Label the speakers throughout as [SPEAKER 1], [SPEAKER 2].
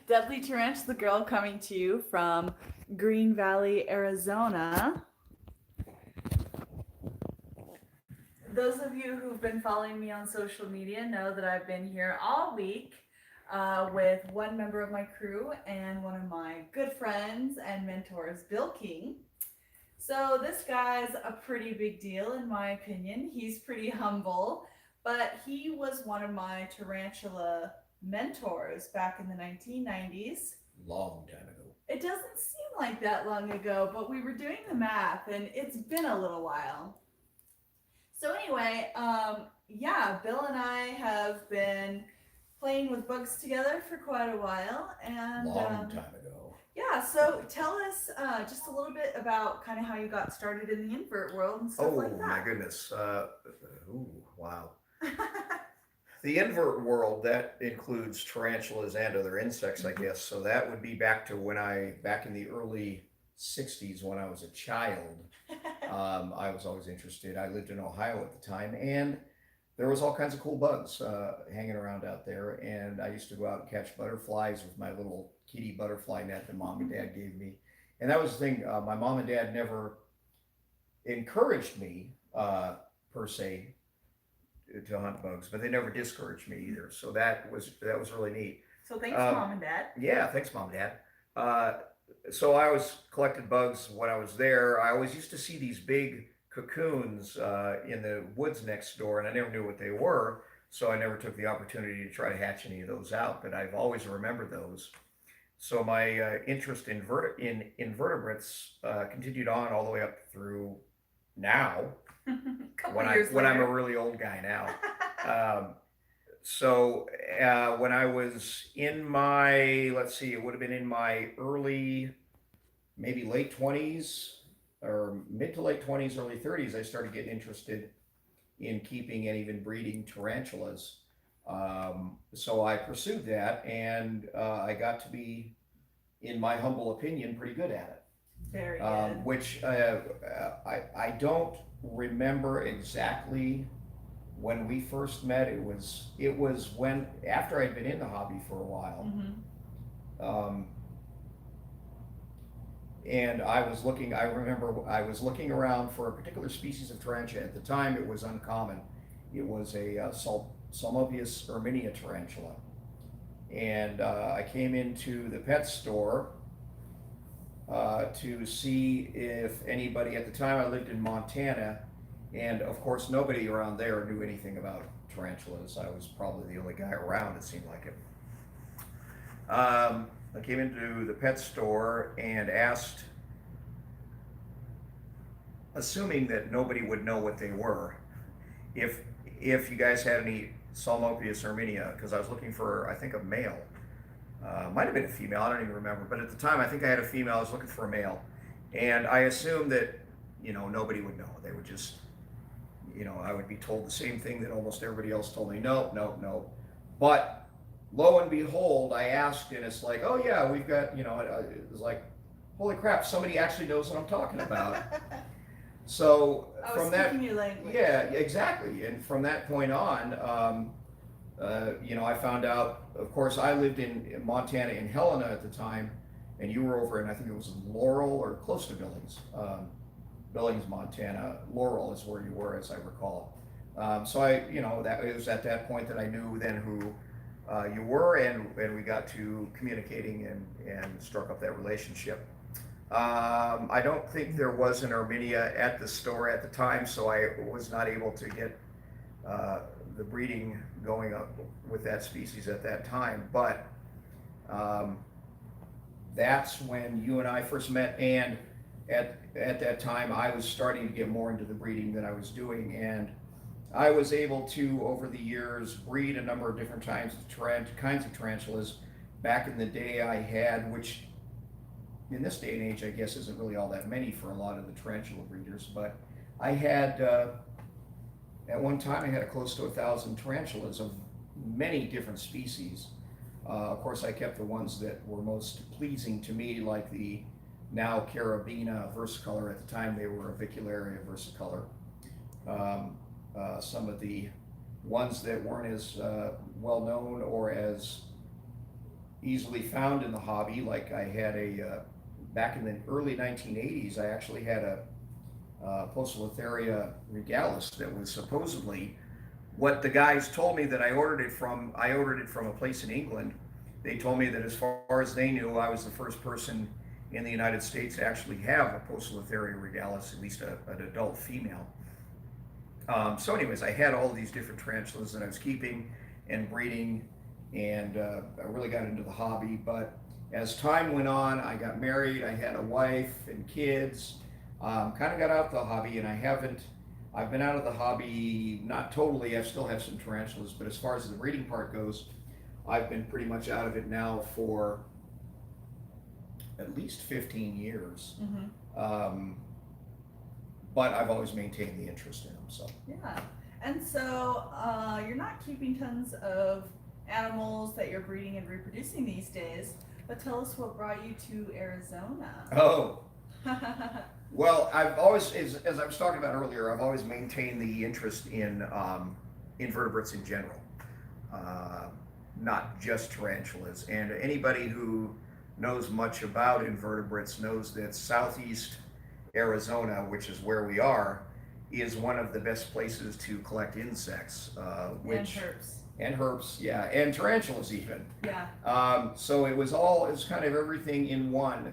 [SPEAKER 1] Deadly Tarantula Girl coming to you from Green Valley, Arizona. Those of you who've been following me on social media know that I've been here all week with one member of my crew and one of my good friends and mentors, Bill King. So this guy's a pretty big deal in my opinion. He's pretty humble, but he was one of my tarantula mentors back in the 1990s.
[SPEAKER 2] Long time ago.
[SPEAKER 1] It doesn't seem like that long ago, but we were doing the math and it's been a little while. So anyway, yeah, Bill and I have been playing with bugs together for quite a while, and
[SPEAKER 2] Long time ago.
[SPEAKER 1] yeah. So tell us just a little bit about kind of how you got started in the invert world and stuff
[SPEAKER 2] Oh
[SPEAKER 1] like
[SPEAKER 2] my
[SPEAKER 1] that.
[SPEAKER 2] goodness. Ooh, wow. The invert world, that includes tarantulas and other insects, I guess. So that would be back to back in the early 60s when I was a child. I was always interested. I lived in Ohio at the time, and there was all kinds of cool bugs hanging around out there. And I used to go out and catch butterflies with my little kitty butterfly net that mom and dad gave me. And that was the thing. My mom and dad never encouraged me per se to hunt bugs, but they never discouraged me either. So that was really neat.
[SPEAKER 1] So thanks,
[SPEAKER 2] Um,
[SPEAKER 1] mom and dad.
[SPEAKER 2] yeah, thanks, mom and dad. Uh, so I always collected bugs when I was there. I always used to see these big cocoons in the woods next door, and I never knew what they were. So I never took the opportunity to try to hatch any of those out. But I've always remembered those. So my interest in invertebrates continued on all the way up through now,
[SPEAKER 1] Couple
[SPEAKER 2] when I
[SPEAKER 1] years
[SPEAKER 2] when I'm a
[SPEAKER 1] later.
[SPEAKER 2] really old guy now. Um, so when I was in my, let's see, it would have been in my early, maybe late 20s or mid to late 20s, early 30s, I started getting interested in keeping and even breeding tarantulas. So I pursued that, and I got to be, in my humble opinion, pretty good at
[SPEAKER 1] Very
[SPEAKER 2] it.
[SPEAKER 1] good.
[SPEAKER 2] Which I don't remember exactly when we first met. It was when, after I'd been in the hobby for a while,
[SPEAKER 1] Mm-hmm.
[SPEAKER 2] um, and I remember I was looking around for a particular species of tarantula. At the time, it was uncommon. It was a Salmopius erminia tarantula, and I came into the pet store to see if anybody, at the time I lived in Montana, and of course nobody around there knew anything about tarantulas. I was probably the only guy around, it seemed like it. I came into the pet store and asked, assuming that nobody would know what they were, if if you guys had any Salmopius erminia, because I was looking for, I think, a male. Might have been a female, I don't even remember. But at the time, I think I had a female. I was looking for a male, and I assumed that nobody would know. They would just, I would be told the same thing that almost everybody else told me. No, no, no. But lo and behold, I asked, and it's like, oh yeah, we've got, it was like, holy crap, somebody actually knows what I'm talking about. So
[SPEAKER 1] I was
[SPEAKER 2] from that,
[SPEAKER 1] speaking your language.
[SPEAKER 2] yeah, exactly. And from that point on, I found out. Of course, I lived in Montana, in Helena at the time, and you were over in, I think it was Laurel or close to Billings, Billings, Montana. Laurel is where you were, as I recall. So that it was at that point that I knew then who you were, and we got to communicating and struck up that relationship. I don't think there was an Armenia at the store at the time, so I was not able to get uh, the breeding going up with that species at that time. But um, that's when you and I first met, and at that time I was starting to get more into the breeding than I was doing, and I was able to, over the years, breed a number of different kinds of tarantulas. Back in the day, I had, which in this day and age, I guess, isn't really all that many for a lot of the tarantula breeders, but I had, at one time, I had close to 1,000 tarantulas of many different species. Of course, I kept the ones that were most pleasing to me, like the now Carabina versicolor. At the time, they were Avicularia versicolor. Some of the ones that weren't as well known or as easily found in the hobby. Like I had back in the early 1980s, I actually had a Poecilotheria regalis that was supposedly what the guys told me that I ordered it from. I ordered it from a place in England. They told me that as far as they knew, I was the first person in the United States to actually have a Poecilotheria regalis, at least an adult female. So anyways, I had all of these different tarantulas that I was keeping and breeding, and I really got into the hobby. But as time went on, I got married, I had a wife and kids, kind of got out of the hobby, and I've been out of the hobby, not totally, I still have some tarantulas, but as far as the breeding part goes, I've been pretty much out of it now for at least 15 years. But I've always maintained the interest in them. So
[SPEAKER 1] Yeah. And so you're not keeping tons of animals that you're breeding and reproducing these days, but tell us what brought you to Arizona.
[SPEAKER 2] Oh, well, I've always, as I was talking about earlier, I've always maintained the interest in invertebrates in general, not just tarantulas. And anybody who knows much about invertebrates knows that southeast Arizona, which is where we are, is one of the best places to collect insects, and herps, yeah, and tarantulas even.
[SPEAKER 1] Yeah.
[SPEAKER 2] So it was kind of everything in one.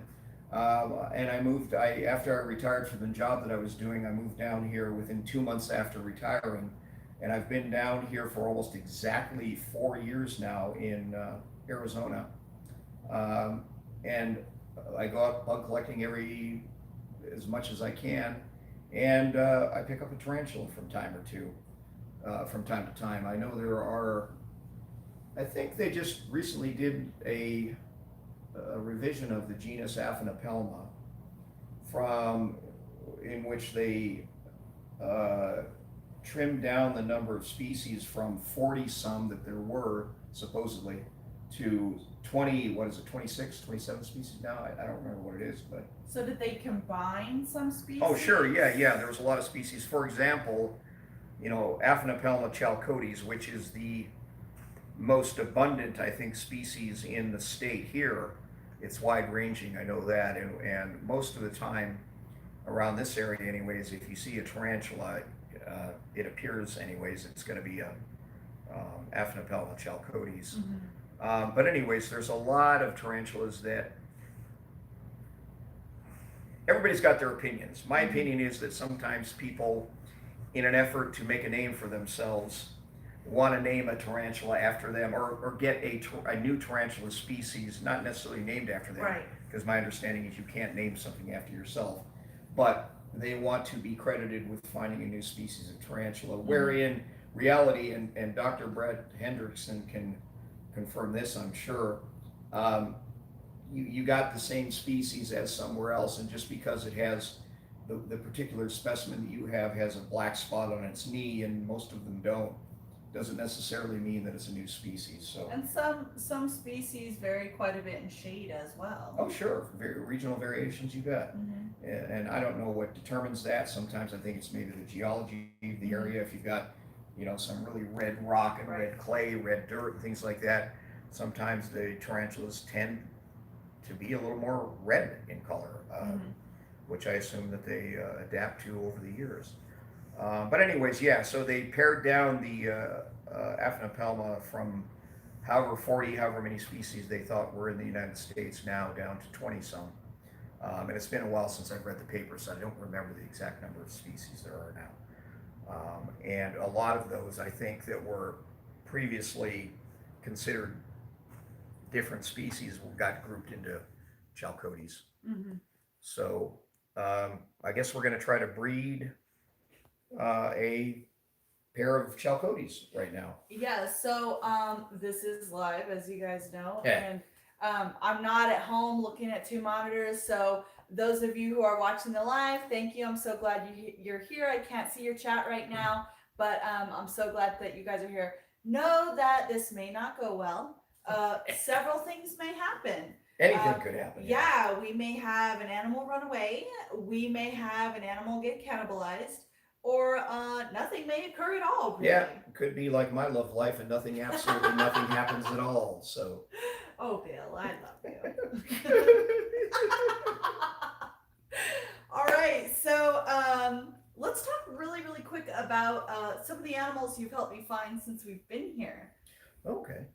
[SPEAKER 2] And I moved. After I retired from the job that I was doing, I moved down here within 2 months after retiring, and I've been down here for almost exactly 4 years now in Arizona. And I go out bug collecting as much as I can, and I pick up a tarantula from time to time. I know I think they just recently did a revision of the genus Aphonopelma, in which they trimmed down the number of species from 40 some that there were supposedly to 20, 26, 27 species now. I don't remember what it is, but.
[SPEAKER 1] So did they combine some species?
[SPEAKER 2] Oh, sure, yeah. There was a lot of species. For example, Aphonopelma chalcodes, which is the most abundant, I think, species in the state here. It's wide ranging, I know that, and most of the time around this area anyways, if you see a tarantula, it appears anyways, it's going to be a Aphonopelma chalcodes. But anyways, there's a lot of tarantulas that everybody's got their opinions. My opinion is that sometimes people, in an effort to make a name for themselves, want to name a tarantula after them, or get a new tarantula species, not necessarily named after them.
[SPEAKER 1] Right.
[SPEAKER 2] Because my understanding is you can't name something after yourself, but they want to be credited with finding a new species of tarantula, where in reality, and Dr. Brett Hendrickson can confirm this, I'm sure, you got the same species as somewhere else, and just because it has the particular specimen that you have has a black spot on its knee, and most of them don't, doesn't necessarily mean that it's a new species. So.
[SPEAKER 1] And some species vary quite a bit in shade as well.
[SPEAKER 2] Oh, sure, regional variations, you bet. And I don't know what determines that. Sometimes I think it's maybe the geology of the area. If you've got, some really red rock and red clay, red dirt, and things like that, sometimes the tarantulas tend to be a little more red in color, which I assume that they adapt to over the years. But anyways, yeah, so they pared down the Aphonopelma from however many species they thought were in the United States now down to 20 some. And it's been a while since I've read the paper, so I don't remember the exact number of species there are now. And a lot of those, I think, that were previously considered different species got grouped into chalcodes. So I guess we're going to try to breed a pair of chalcodes right now.
[SPEAKER 1] Yeah, so this is live, as you guys know,
[SPEAKER 2] Yeah.
[SPEAKER 1] and I'm not at home looking at two monitors, so those of you who are watching the live, thank you. I'm so glad you're here. I can't see your chat right now, but I'm so glad that you guys are here. Know that this may not go well. Several things may happen.
[SPEAKER 2] Anything could happen.
[SPEAKER 1] Yeah, we may have an animal run away. We may have an animal get cannibalized. or nothing may occur at all, really.
[SPEAKER 2] Yeah, it could be like my love life and absolutely nothing happens at all. So.
[SPEAKER 1] Oh, Bill, I love you. All right, so let's talk really, really quick about some of the animals you've helped me find since we've been here.
[SPEAKER 2] Okay.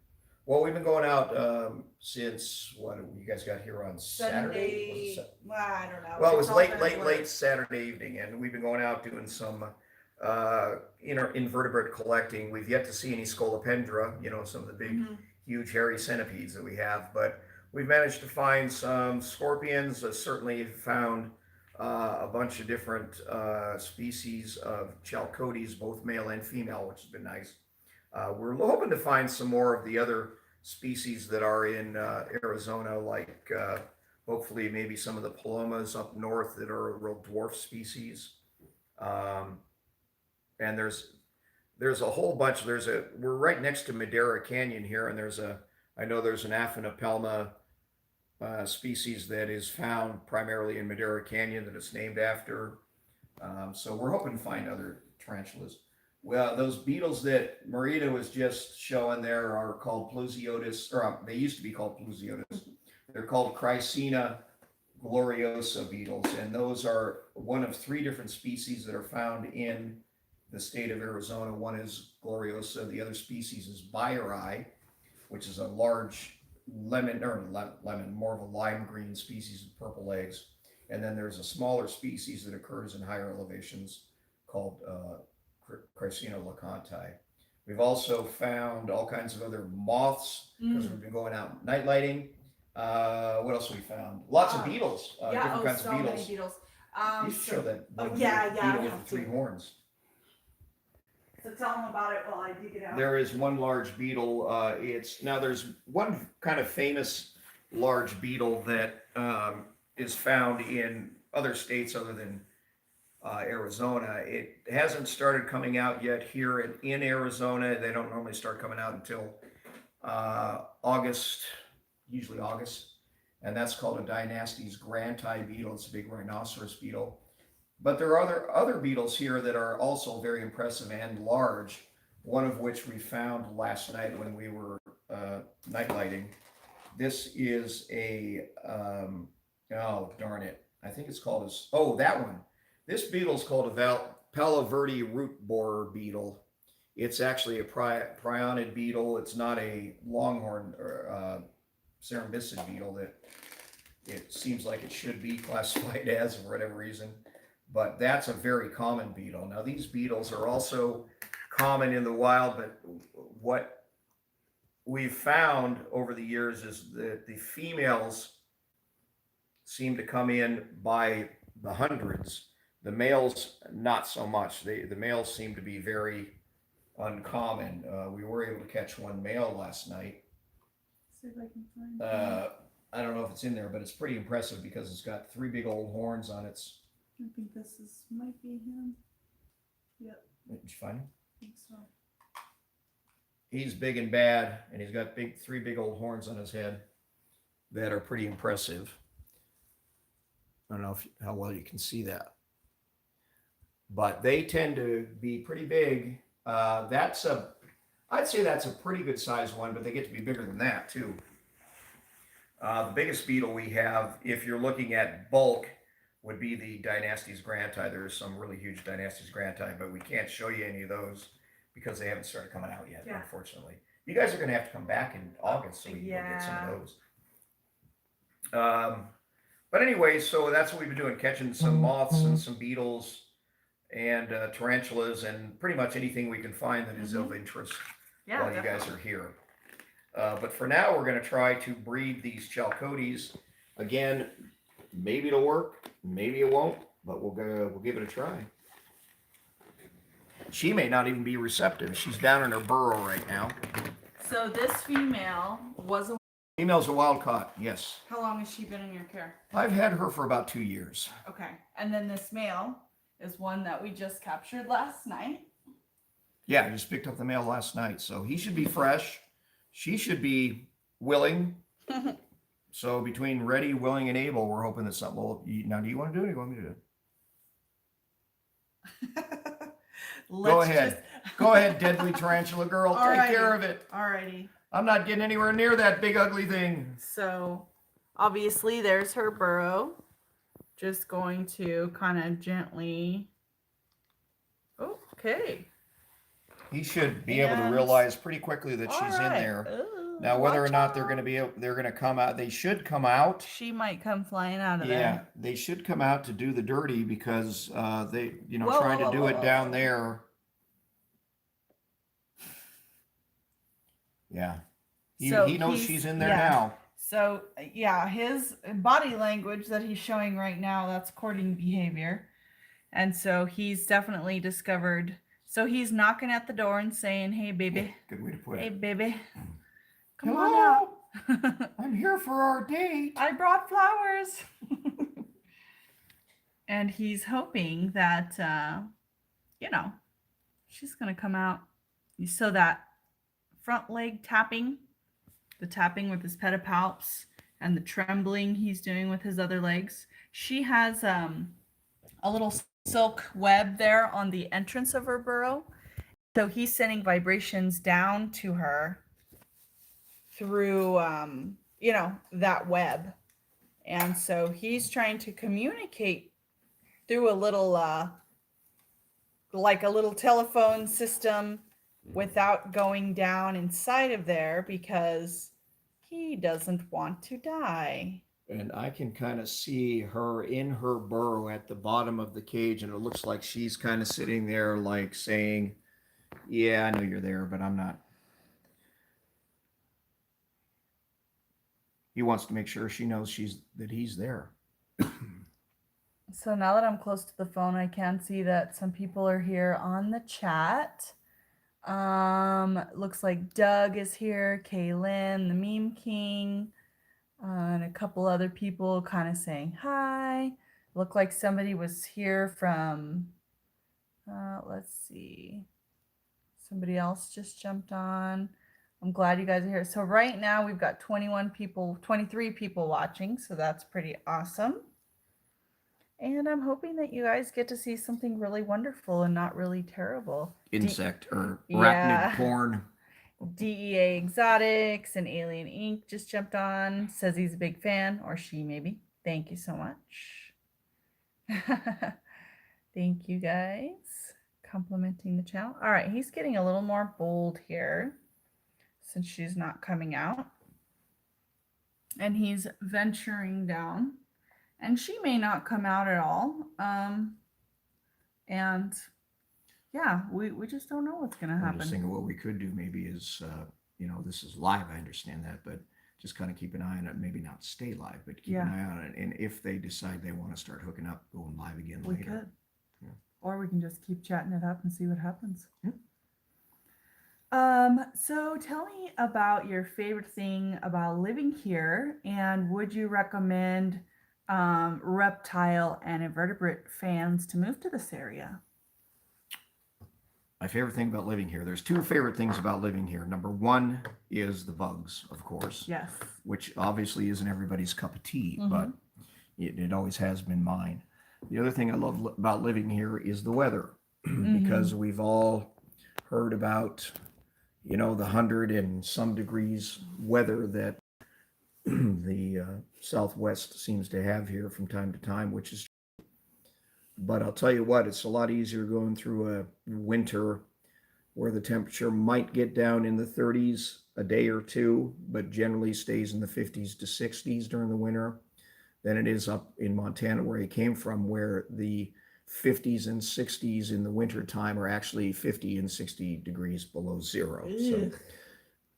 [SPEAKER 2] Well, we've been going out since what you guys got here on Saturday?
[SPEAKER 1] Sunday. Well, I don't know.
[SPEAKER 2] Well, it
[SPEAKER 1] It's
[SPEAKER 2] was
[SPEAKER 1] all
[SPEAKER 2] late,
[SPEAKER 1] been
[SPEAKER 2] late,
[SPEAKER 1] blurred.
[SPEAKER 2] late Saturday evening, and we've been going out doing some invertebrate collecting. We've yet to see any scolopendra, some of the big,
[SPEAKER 1] Mhm.
[SPEAKER 2] huge, hairy centipedes that we have, but we've managed to find some scorpions. Certainly found a bunch of different species of chalcodes, both male and female, which has been nice. We're hoping to find some more of the other species that are in Arizona, like hopefully maybe some of the palomas up north that are a real dwarf species. Um, and there's a whole bunch. We're right next to Madera Canyon here, and I know there's an Aphonopelma species that is found primarily in Madera Canyon that it's named after. So we're hoping to find other tarantulas. Well, those beetles that Marita was just showing there are called Plusiotis, or they used to be called Plusiotis. They're called Chrysina gloriosa beetles, and those are one of three different species that are found in the state of Arizona. One is gloriosa, the other species is Bayeri, which is a large lemon, more of a lime green species with purple eggs. And then there's a smaller species that occurs in higher elevations called Chrysina leconti. We've also found all kinds of other moths because we've been going out night lighting. What else have we found? Lots of beetles, different kinds of beetles.
[SPEAKER 1] Many beetles.
[SPEAKER 2] You should show that one
[SPEAKER 1] yeah,
[SPEAKER 2] beetle
[SPEAKER 1] I
[SPEAKER 2] with
[SPEAKER 1] have
[SPEAKER 2] the three
[SPEAKER 1] to.
[SPEAKER 2] horns.
[SPEAKER 1] So tell them about it while I dig it out.
[SPEAKER 2] There is one large beetle. There's one kind of famous large beetle that is found in other states other than Arizona. It hasn't started coming out yet here in Arizona. They don't normally start coming out until August, usually August, and that's called a Dynastes granti beetle. It's a big rhinoceros beetle. But there are other beetles here that are also very impressive and large, one of which we found last night when we were night lighting. This is oh darn it, I think it's called that one. This beetle is called a Palo Verde root borer beetle. It's actually a prionid beetle. It's not a longhorn or cerambycid beetle that it seems like it should be classified as for whatever reason. But that's a very common beetle. Now, these beetles are also common in the wild, but what we've found over the years is that the females seem to come in by the hundreds. The males, not so much. The males seem to be very uncommon. We were able to catch one male last night.
[SPEAKER 1] See if I can find
[SPEAKER 2] I don't know if it's in there, but it's pretty impressive because it's got three big old horns on its.
[SPEAKER 1] I think might be him. Yep.
[SPEAKER 2] Did you find him?
[SPEAKER 1] I think so.
[SPEAKER 2] He's big and bad, and he's got three big old horns on his head that are pretty impressive. I don't know how well you can see that, but they tend to be pretty big. I'd say that's a pretty good size one, but they get to be bigger than that too. The biggest beetle we have, if you're looking at bulk, would be the Dynastes granti. There's some really huge Dynastes granti, but we can't show you any of those because they haven't started coming out yet, unfortunately. You guys are going to have to come back in August so we can get some of those. But anyway, so that's what we've been doing, catching some moths and some beetles and tarantulas and pretty much anything we can find that is of interest while you guys are here. But for now, we're going to try to breed these chalcodes. Again, maybe it'll work, maybe it won't, but we'll give it a try. She may not even be receptive. She's down in her burrow right now.
[SPEAKER 1] So this female was a.
[SPEAKER 2] Female's a wild caught, yes.
[SPEAKER 1] How long has she been in your care?
[SPEAKER 2] I've had her for about 2 years.
[SPEAKER 1] Okay, and then this male is one that we just captured last night.
[SPEAKER 2] Yeah, I just picked up the male last night, so he should be fresh. She should be willing. So between ready, willing, and able, we're hoping that something will. Now, do you want to do it or do you want me to do it? Go
[SPEAKER 1] Let's
[SPEAKER 2] ahead. Go ahead, Deadly Tarantula Girl. Take care of it.
[SPEAKER 1] Alrighty.
[SPEAKER 2] I'm not getting anywhere near that big ugly thing.
[SPEAKER 1] So, obviously, there's her burrow. Just going to kind of gently. Okay.
[SPEAKER 2] He should be able to realize pretty quickly that she's in there.
[SPEAKER 1] Ooh,
[SPEAKER 2] Now, whether or not they're
[SPEAKER 1] out.
[SPEAKER 2] going to be, they're going to come out. They should come out.
[SPEAKER 1] She might come flying out of there.
[SPEAKER 2] Yeah, they should come out to do the dirty because they,
[SPEAKER 1] Whoa,
[SPEAKER 2] trying
[SPEAKER 1] whoa,
[SPEAKER 2] to do
[SPEAKER 1] whoa,
[SPEAKER 2] it
[SPEAKER 1] whoa,
[SPEAKER 2] down
[SPEAKER 1] whoa.
[SPEAKER 2] there. Yeah, he knows she's in there now.
[SPEAKER 1] So yeah, his body language that he's showing right now, that's courting behavior. And so he's definitely discovered. So he's knocking at the door and saying, "Hey, baby.
[SPEAKER 2] Good way to put
[SPEAKER 1] Hey,
[SPEAKER 2] it.
[SPEAKER 1] baby. Come
[SPEAKER 2] Hello?
[SPEAKER 1] on out.
[SPEAKER 2] I'm here for our date.
[SPEAKER 1] I brought flowers." And he's hoping that, she's going to come out. So that front leg tapping, the tapping with his pedipalps, and the trembling he's doing with his other legs. She has a little silk web there on the entrance of her burrow. So he's sending vibrations down to her through, that web. And so he's trying to communicate through a little, like a little telephone system without going down inside of there because he doesn't want to die.
[SPEAKER 2] And I can kind of see her in her burrow at the bottom of the cage, and it looks like she's kind of sitting there like saying, "Yeah, I know you're there, but I'm not." He wants to make sure she knows that he's there.
[SPEAKER 1] So now that I'm close to the phone, I can see that some people are here on the chat. Looks like Doug is here, Kaylin, the Meme King, and a couple other people kind of saying hi. Look like somebody was here from, let's see, somebody else just jumped on. I'm glad you guys are here. So right now we've got 23 people watching, so that's pretty awesome. And I'm hoping that you guys get to see something really wonderful and not really terrible.
[SPEAKER 2] Insect or arachnid porn.
[SPEAKER 1] DEA Exotics and Alien Inc. just jumped on. Says he's a big fan, or she maybe. Thank you so much. Thank you guys. Complimenting the channel. All right, he's getting a little more bold here since she's not coming out. And he's venturing down. And she may not come out at all. And yeah, we just don't know what's going to happen.
[SPEAKER 2] I'm just thinking what we could do maybe is, this is live. I understand that, but just kind of keep an eye on it. Maybe not stay live, but keep an eye on it. And if they decide they want to start hooking up, going live again later.
[SPEAKER 1] We could.
[SPEAKER 2] Yeah.
[SPEAKER 1] Or we can just keep chatting it up and see what happens.
[SPEAKER 2] Yeah.
[SPEAKER 1] So tell me about your favorite thing about living here, and would you recommend reptile and invertebrate fans to move to this area?
[SPEAKER 2] My favorite thing about living here, there's two favorite things about living here. Number one is the bugs, of course.
[SPEAKER 1] Yes.
[SPEAKER 2] Which obviously isn't everybody's cup of tea,
[SPEAKER 1] Mm-hmm.
[SPEAKER 2] but it always has been mine. The other thing I love about living here is the weather, because we've all heard about, the 100 and some degrees weather that the Southwest seems to have here from time to time, which is true. But I'll tell you what, it's a lot easier going through a winter where the temperature might get down in the 30s a day or two, but generally stays in the 50s to 60s during the winter, than it is up in Montana where he came from, where the 50s and 60s in the winter time are actually 50 and 60 degrees below zero. So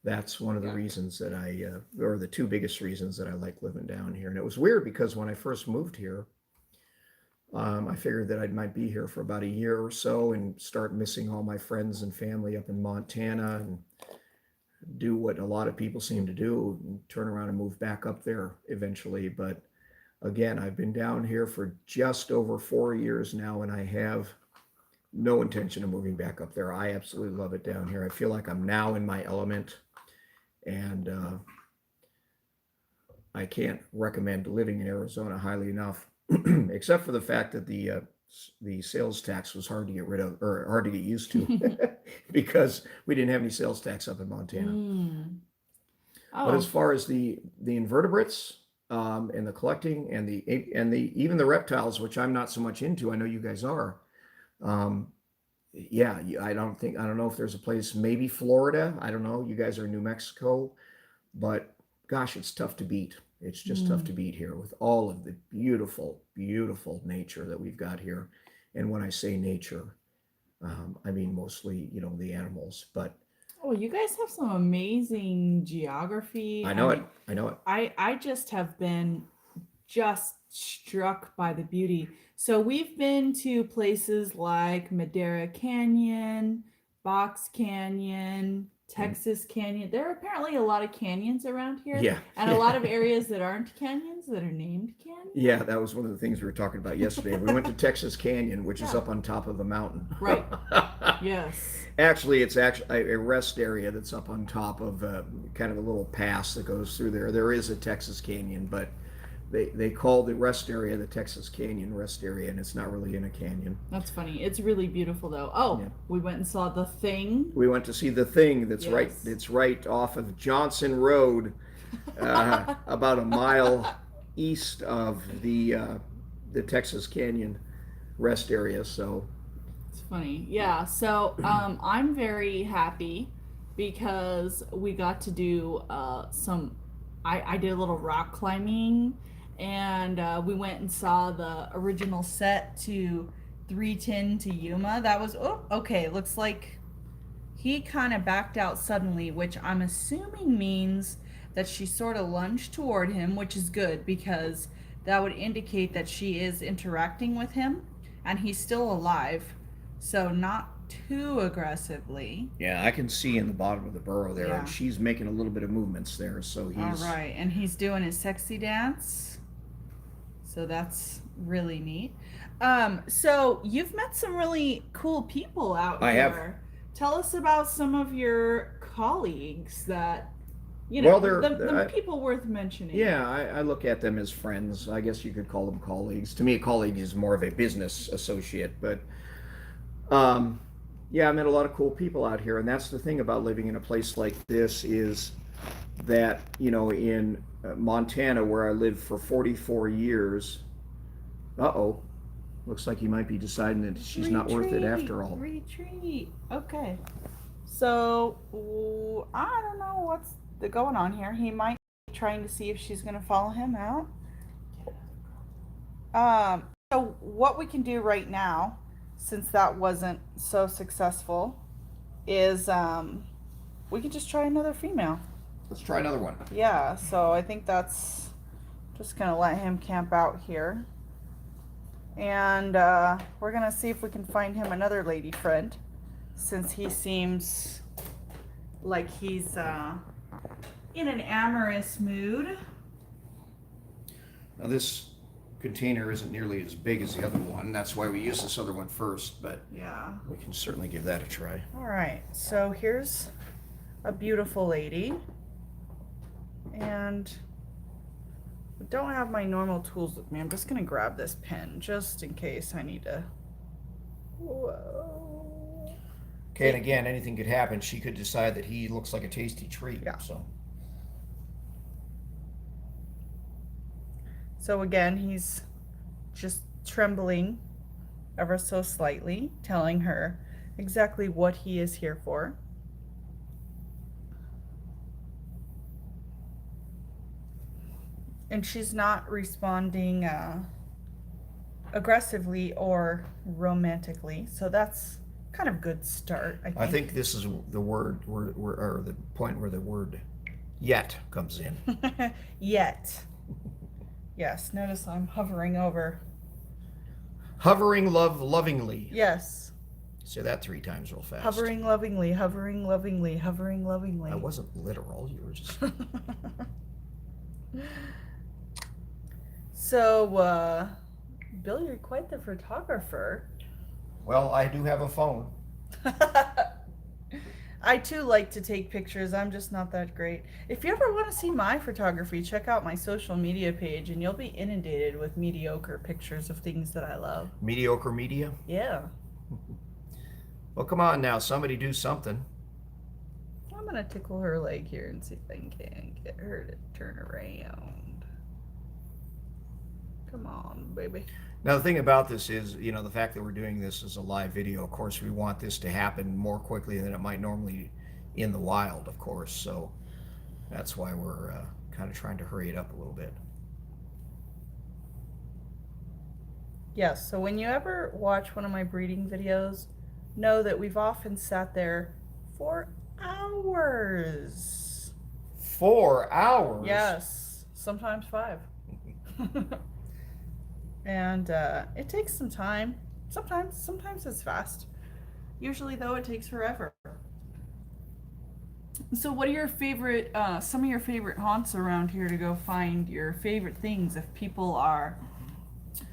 [SPEAKER 2] that's one of the reasons that or the two biggest reasons that I like living down here. And it was weird because when I first moved here, I figured that I might be here for about a year or so and start missing all my friends and family up in Montana and do what a lot of people seem to do, and turn around and move back up there eventually. But again, I've been down here for just over 4 years now, and I have no intention of moving back up there. I absolutely love it down here. I feel like I'm now in my element, and I can't recommend living in Arizona highly enough, except for the fact that the the sales tax was hard to get rid of, or hard to get used to, because we didn't have any sales tax up in Montana.
[SPEAKER 1] Mm.
[SPEAKER 2] But as
[SPEAKER 1] Oh,
[SPEAKER 2] far as the invertebrates, and the collecting, and the even the reptiles, which I'm not so much into, I know you guys are. Um, yeah, I don't know if there's a place, maybe Florida. I don't know. You guys are in New Mexico, but gosh, it's tough to beat. It's just tough to
[SPEAKER 1] mm.
[SPEAKER 2] beat here with all of the beautiful, beautiful nature that we've got here. And when I say nature, I mean mostly, the animals. But
[SPEAKER 1] Oh, you guys have some amazing geography.
[SPEAKER 2] I
[SPEAKER 1] I
[SPEAKER 2] know it.
[SPEAKER 1] mean,
[SPEAKER 2] I know it.
[SPEAKER 1] I just have been just struck by the beauty. So we've been to places like Madera Canyon, Box Canyon,
[SPEAKER 2] And
[SPEAKER 1] Texas Canyon. There are apparently a lot of canyons around here,
[SPEAKER 2] yeah,
[SPEAKER 1] and a lot of areas that aren't canyons that are named canyons.
[SPEAKER 2] yeah, that was one of the things we were talking about yesterday. We went to Texas Canyon, which is
[SPEAKER 1] Yeah.
[SPEAKER 2] up on top of the mountain.
[SPEAKER 1] Right. Yes.
[SPEAKER 2] Actually, it's actually a rest area that's up on top of kind of a little pass that goes through there. There is a Texas Canyon, but they call the rest area the Texas Canyon Rest Area, and it's not really in a canyon.
[SPEAKER 1] That's funny. It's really beautiful though. Oh,
[SPEAKER 2] Yeah.
[SPEAKER 1] we went and saw the thing.
[SPEAKER 2] We went to see the thing that's right.
[SPEAKER 1] Yes.
[SPEAKER 2] It's right off of Johnson Road, about a mile east of the Texas Canyon Rest Area. So
[SPEAKER 1] It's funny. Yeah. So I'm very happy because we got to do some. I did a little rock climbing, and we went and saw the original set to 310 to Yuma. That was okay. Looks like he kind of backed out suddenly, which I'm assuming means that she sort of lunged toward him, which is good because that would indicate that she is interacting with him and he's still alive. So, not too aggressively.
[SPEAKER 2] yeah, I can see in the bottom of the burrow there,
[SPEAKER 1] Yeah.
[SPEAKER 2] and she's making a little bit of movements there. So
[SPEAKER 1] All
[SPEAKER 2] he's
[SPEAKER 1] right. And he's doing his sexy dance. So, that's really neat. So you've met some really cool people out
[SPEAKER 2] I
[SPEAKER 1] here.
[SPEAKER 2] have.
[SPEAKER 1] Tell us about some of your colleagues that
[SPEAKER 2] Well,
[SPEAKER 1] the people worth mentioning.
[SPEAKER 2] yeah, I look at them as friends. I guess you could call them colleagues. To me, a colleague is more of a business associate, but um, yeah, I met a lot of cool people out here, and that's the thing about living in a place like this is that in Montana, where I lived for 44 years. Uh-oh, looks like he might be deciding that she's not worth it after all.
[SPEAKER 1] Retreat. Okay. So I don't know what's going on here. He might be trying to see if she's going to follow him out. So what we can do right now, since that wasn't so successful, is we can just try another female.
[SPEAKER 2] Let's try another one.
[SPEAKER 1] Yeah. So I think that's just going to let him camp out here. And we're going to see if we can find him another lady friend, since he seems like he's in an amorous mood.
[SPEAKER 2] Now this container isn't nearly as big as the other one. That's why we used this other one first, but
[SPEAKER 1] Yeah.
[SPEAKER 2] we can certainly give that a try.
[SPEAKER 1] All right. So here's a beautiful lady. And I don't have my normal tools with me. I'm just going to grab this pen just in case I need to. Whoa.
[SPEAKER 2] Okay, and again, anything could happen. She could decide that he looks like a tasty treat.
[SPEAKER 1] Yeah.
[SPEAKER 2] So
[SPEAKER 1] again, he's just trembling ever so slightly, telling her exactly what he is here for. And she's not responding aggressively or romantically, so that's kind of good start.
[SPEAKER 2] I think this is the word, or the point where the word "yet" comes in.
[SPEAKER 1] Yet. Yes. Notice I'm hovering over.
[SPEAKER 2] Hovering lovingly.
[SPEAKER 1] Yes.
[SPEAKER 2] Say that 3 times real fast.
[SPEAKER 1] Hovering lovingly. Hovering lovingly. Hovering lovingly.
[SPEAKER 2] That wasn't literal. You were just.
[SPEAKER 1] So, Bill, you're quite the photographer.
[SPEAKER 2] Well, I do have a phone.
[SPEAKER 1] I too like to take pictures. I'm just not that great. If you ever want to see my photography, check out my social media page and you'll be inundated with mediocre pictures of things that I love.
[SPEAKER 2] Mediocre media?
[SPEAKER 1] Yeah.
[SPEAKER 2] Well, come on now. Somebody do something.
[SPEAKER 1] I'm going to tickle her leg here and see if I can get her to turn around. Come on, baby.
[SPEAKER 2] Now, the thing about this is, the fact that we're doing this as a live video, of course, we want this to happen more quickly than it might normally in the wild, of course. So that's why we're kind of trying to hurry it up a little bit.
[SPEAKER 1] Yes, so when you ever watch one of my breeding videos, know that we've often sat there for hours.
[SPEAKER 2] 4 hours?
[SPEAKER 1] Yes, sometimes 5. And it takes some time. Sometimes it's fast. Usually, though, it takes forever. So, what are your favorite, some of your favorite haunts around here to go find your favorite things if people are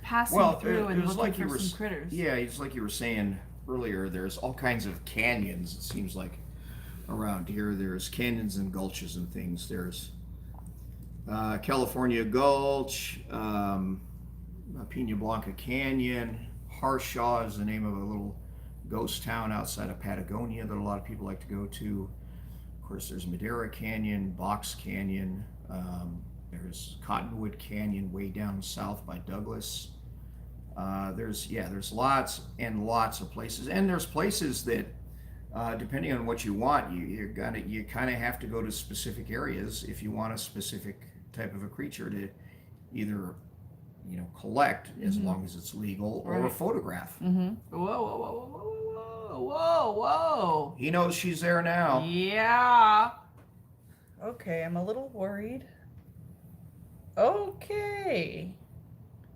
[SPEAKER 1] passing through and looking
[SPEAKER 2] like
[SPEAKER 1] for some critters?
[SPEAKER 2] Yeah, it's like you were saying earlier. There's all kinds of canyons. It seems like around here. There's canyons and gulches and things. There's California Gulch. Pina Blanca Canyon. Harshaw is the name of a little ghost town outside of Patagonia that a lot of people like to go to. Of course, there's Madera Canyon, Box Canyon. There's Cottonwood Canyon way down south by Douglas. There's lots and lots of places, and there's places that, depending on what you want, you kind of have to go to specific areas if you want a specific type of a creature to either collect, as long as it's legal, or photograph.
[SPEAKER 1] Mm-hmm. Whoa, whoa, whoa, whoa, whoa, whoa, whoa.
[SPEAKER 2] He knows she's there now.
[SPEAKER 1] Yeah. Okay, I'm a little worried. Okay.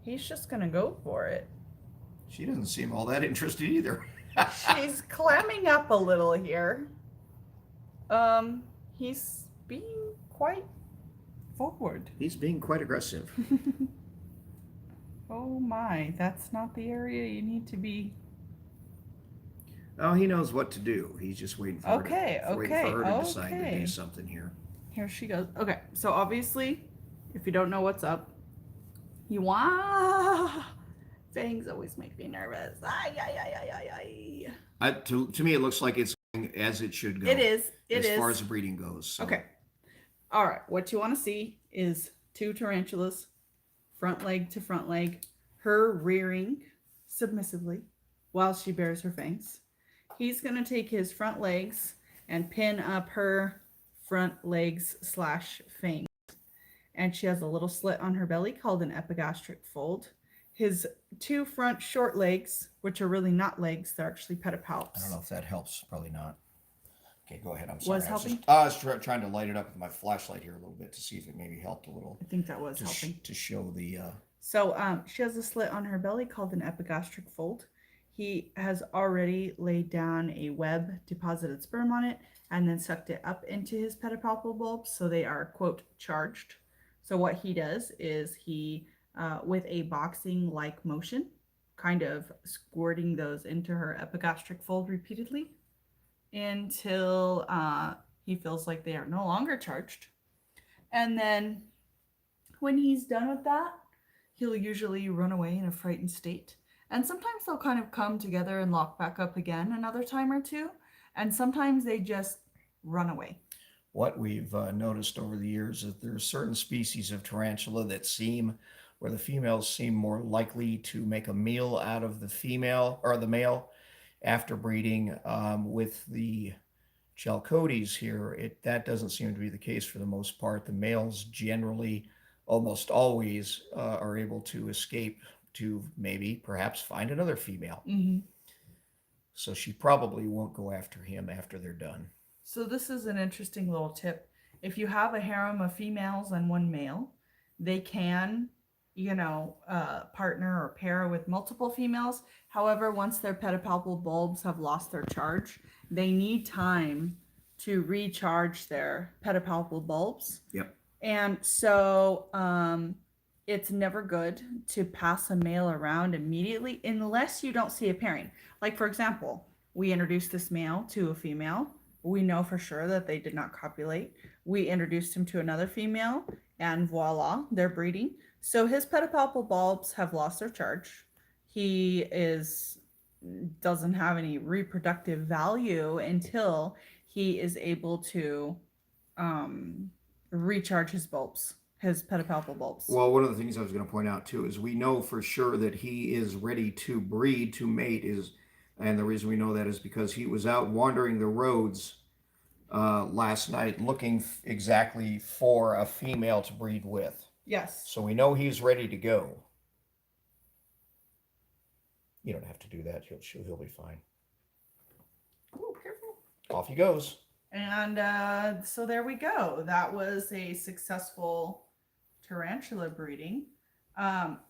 [SPEAKER 1] He's just gonna go for it.
[SPEAKER 2] She doesn't seem all that interested either.
[SPEAKER 1] She's clamming up a little here. He's being quite forward.
[SPEAKER 2] He's being quite aggressive.
[SPEAKER 1] Oh my, that's not the area you need to be.
[SPEAKER 2] Oh, he knows what to do. He's just waiting for her to decide to do something here.
[SPEAKER 1] Here she goes. Okay, so obviously, if you don't know what's up, fangs always make me nervous.
[SPEAKER 2] To me, it looks like it's going as it should go.
[SPEAKER 1] It is.
[SPEAKER 2] As far as the breeding goes. So.
[SPEAKER 1] Okay. All right. What you want to see is 2 tarantulas, front leg to front leg, her rearing submissively while she bares her fangs. He's going to take his front legs and pin up her front legs / fangs. And she has a little slit on her belly called an epigastric fold. His 2 front short legs, which are really not legs, they're actually pedipalps.
[SPEAKER 2] I don't know if that helps. Probably not. Okay, go ahead. I'm sorry.
[SPEAKER 1] Helping?
[SPEAKER 2] I was trying to light it up with my flashlight here a little bit to see if it maybe helped a little.
[SPEAKER 1] I think that was helping.
[SPEAKER 2] To show the...
[SPEAKER 1] So she has a slit on her belly called an epigastric fold. He has already laid down a web, deposited sperm on it, and then sucked it up into his pedipalpal bulbs, so they are, quote, charged. So what he does is he, with a boxing-like motion, kind of squirting those into her epigastric fold repeatedly until he feels like they are no longer charged. And then when he's done with that, he'll usually run away in a frightened state. And sometimes they'll kind of come together and lock back up again another time or two. And sometimes they just run away.
[SPEAKER 2] What we've noticed over the years is there are certain species of tarantula that where the females seem more likely to make a meal out of the female or the male after breeding. With the chalcodes here, that doesn't seem to be the case for the most part. The males generally, almost always, are able to escape to perhaps find another female.
[SPEAKER 1] Mm-hmm.
[SPEAKER 2] So she probably won't go after him after they're done.
[SPEAKER 1] So this is an interesting little tip. If you have a harem of females and 1 male, they can, partner or pair with multiple females. However, once their pedipalpal bulbs have lost their charge, they need time to recharge their pedipalpal bulbs.
[SPEAKER 2] Yep.
[SPEAKER 1] And so it's never good to pass a male around immediately unless you don't see a pairing. Like, for example, we introduced this male to a female. We know for sure that they did not copulate. We introduced him to another female, and voila, they're breeding. So his pedipalpal bulbs have lost their charge. He is doesn't have any reproductive value until he is able to um, recharge his bulbs, his pedipalpal bulbs.
[SPEAKER 2] Well, one of the things I was going to point out too is we know for sure that he is ready to breed, to mate, and the reason we know that is because he was out wandering the roads last night looking exactly for a female to breed with.
[SPEAKER 1] Yes.
[SPEAKER 2] So we know he's ready to go. You don't have to do that. He'll be fine.
[SPEAKER 1] Oh, careful.
[SPEAKER 2] Off he goes.
[SPEAKER 1] And so there we go. That was a successful tarantula breeding.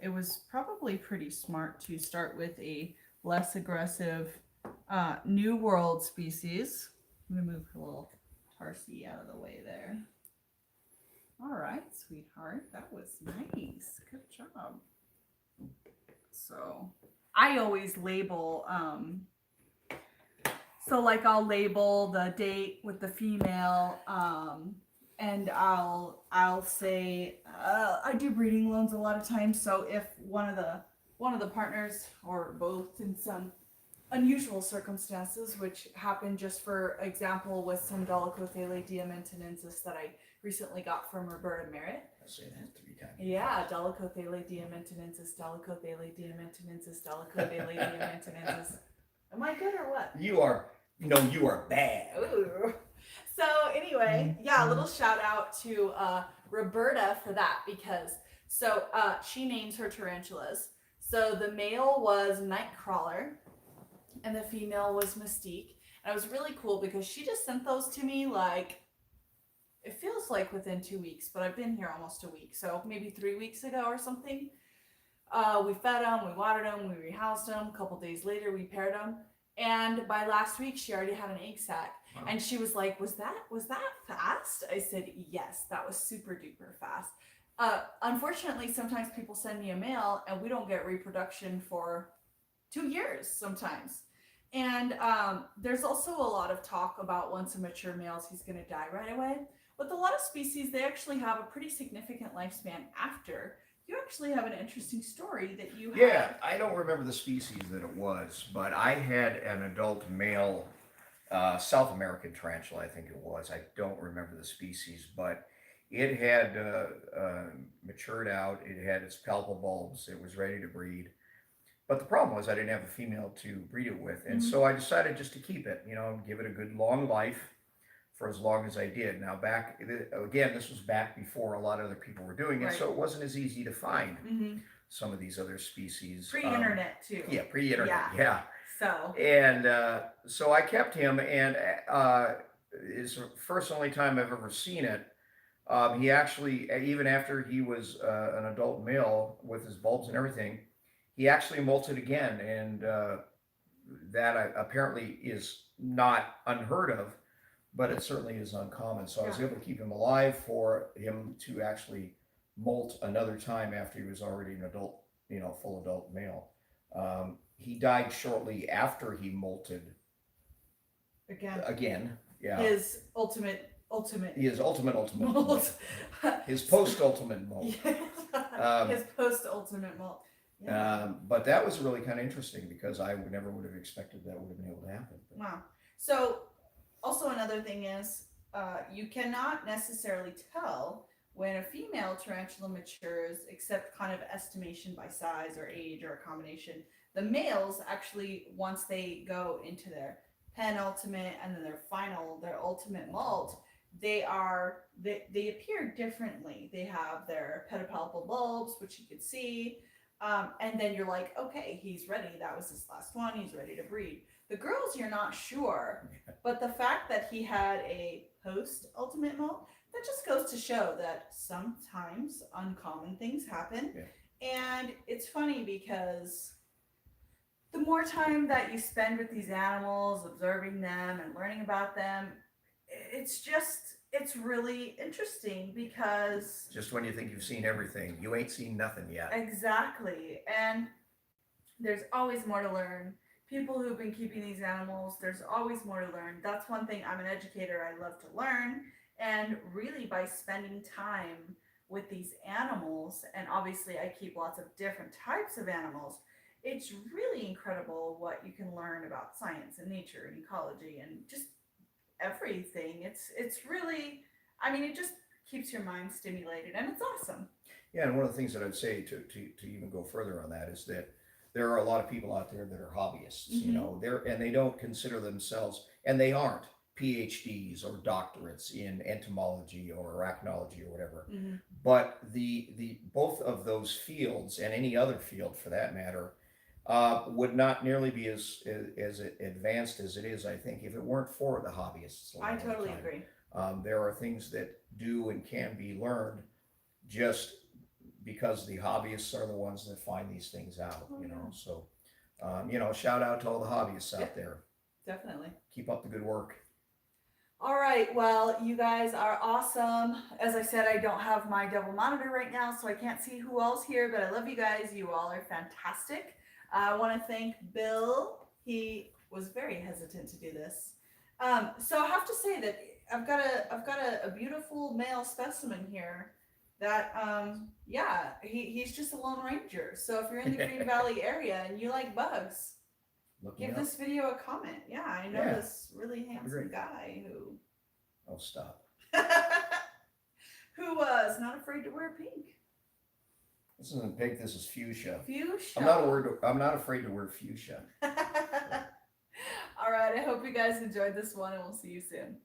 [SPEAKER 1] It was probably pretty smart to start with a less aggressive New World species. I'm going to move her little tarsi out of the way there. All right, sweetheart. That was nice. Good job. So I always label so like I'll label the date with the female, and I'll say I do breeding loans a lot of times. So if one of the partners or both in some unusual circumstances, which happened just for example with some Dolichothele diamantinensis that I recently got from Roberta Merritt.
[SPEAKER 2] I'll say that 3 times.
[SPEAKER 1] Yeah, Dolichothele diamantinensis, Dolichothele diamantinensis, Dolichothele diamantinensis. Am I good or what?
[SPEAKER 2] You are bad.
[SPEAKER 1] Ooh. So anyway, yeah, a little shout out to Roberta for that because she names her tarantulas. So the male was Nightcrawler and the female was Mystique. And it was really cool because she just sent those to me like, it feels like within 2 weeks, but I've been here almost a week. So maybe 3 weeks ago or something. We fed them, we watered them, we rehoused them. A couple days later, we paired them. And by last week, she already had an egg sac. Wow. And she was like, was that fast? I said, yes, that was super duper fast. Unfortunately, sometimes people send me a male and we don't get reproduction for 2 years sometimes. And there's also a lot of talk about once a mature male, he's going to die right away. With a lot of species, they actually have a pretty significant lifespan after. You actually have an interesting story that you had.
[SPEAKER 2] Yeah, I don't remember the species that it was, but I had an adult male South American tarantula, I think it was. I don't remember the species, but it had matured out. It had its palpal bulbs. It was ready to breed. But the problem was I didn't have a female to breed it with. And so I decided just to keep it, give it a good long life for as long as I did. Now this was back before a lot of other people were doing it, right. So it wasn't as easy to find some of these other spees.
[SPEAKER 1] Pre-internet too.
[SPEAKER 2] Yeah, pre-internet, yeah.
[SPEAKER 1] So
[SPEAKER 2] I kept him, and it's the first only time I've ever seen it. He actually, even after he was an adult male with his bulbs and everything, he actually molted again, and that apparently is not unheard of. But it certainly is uncommon. So I was able to keep him alive for him to actually molt another time after he was already an adult, full adult male. He died shortly after he molted. Again, yeah.
[SPEAKER 1] His ultimate.
[SPEAKER 2] His ultimate molt. His post-ultimate molt.
[SPEAKER 1] His post-ultimate molt.
[SPEAKER 2] Yeah. But that was really kind of interesting because I never would have expected that would have been able to happen. But.
[SPEAKER 1] Wow. So. Also, another thing is you cannot necessarily tell when a female tarantula matures, except kind of estimation by size or age or a combination. The males actually, once they go into their penultimate and then their ultimate molt, they appear differently. They have their pedipalpal bulbs, which you could see, and then you're like, okay, he's ready. That was his last one. He's ready to breed. The girls, you're not sure, but the fact that he had a post-ultimate molt, that just goes to show that sometimes uncommon things happen. Yeah. And it's funny because the more time that you spend with these animals, observing them and learning about them, it's really interesting because...
[SPEAKER 2] Just when you think you've seen everything, you ain't seen nothing yet.
[SPEAKER 1] Exactly. And there's always more to learn. people who've been keeping these animals, there's always more to learn. That's one thing. I'm an educator. I love to learn. And really, by spending time with these animals, and obviously, I keep lots of different types of animals, it's really incredible what you can learn about science and nature and ecology and just everything. It's really, I mean, it just keeps your mind stimulated and it's awesome.
[SPEAKER 2] Yeah, and one of the things that I'd say to even go further on that is that there are a lot of people out there that are hobbyists, you
[SPEAKER 1] Mm-hmm.
[SPEAKER 2] know, and they don't consider themselves, and they aren't PhDs or doctorates in entomology or arachnology or whatever.
[SPEAKER 1] Mm-hmm.
[SPEAKER 2] But the both of those fields and any other field for that matter would not nearly be as advanced as it is, I think, if it weren't for the hobbyists. A
[SPEAKER 1] I
[SPEAKER 2] lot of the
[SPEAKER 1] totally
[SPEAKER 2] time.
[SPEAKER 1] agree.
[SPEAKER 2] There are things that do and can be learned just because the hobbyists are the ones that find these things out,
[SPEAKER 1] Oh,
[SPEAKER 2] you
[SPEAKER 1] yeah.
[SPEAKER 2] know. So, shout out to all the hobbyists
[SPEAKER 1] Yeah.
[SPEAKER 2] out there.
[SPEAKER 1] Definitely.
[SPEAKER 2] Keep up the good work.
[SPEAKER 1] All right. Well, you guys are awesome. As I said, I don't have my double monitor right now, so I can't see who else here, but I love you guys. You all are fantastic. I want to thank Bill. He was very hesitant to do this. So I have to say that I've got a beautiful male specimen here that yeah, he's just a lone ranger. So if you're in the Green Valley area and you like bugs, give this video a comment. Yeah, I know this really handsome guy who
[SPEAKER 2] Oh, stop.
[SPEAKER 1] who was not afraid to wear pink.
[SPEAKER 2] This isn't pink. This is fuchsia.
[SPEAKER 1] Fuchsia.
[SPEAKER 2] I'm not afraid to wear fuchsia.
[SPEAKER 1] All right. I hope you guys enjoyed this one, and we'll see you soon.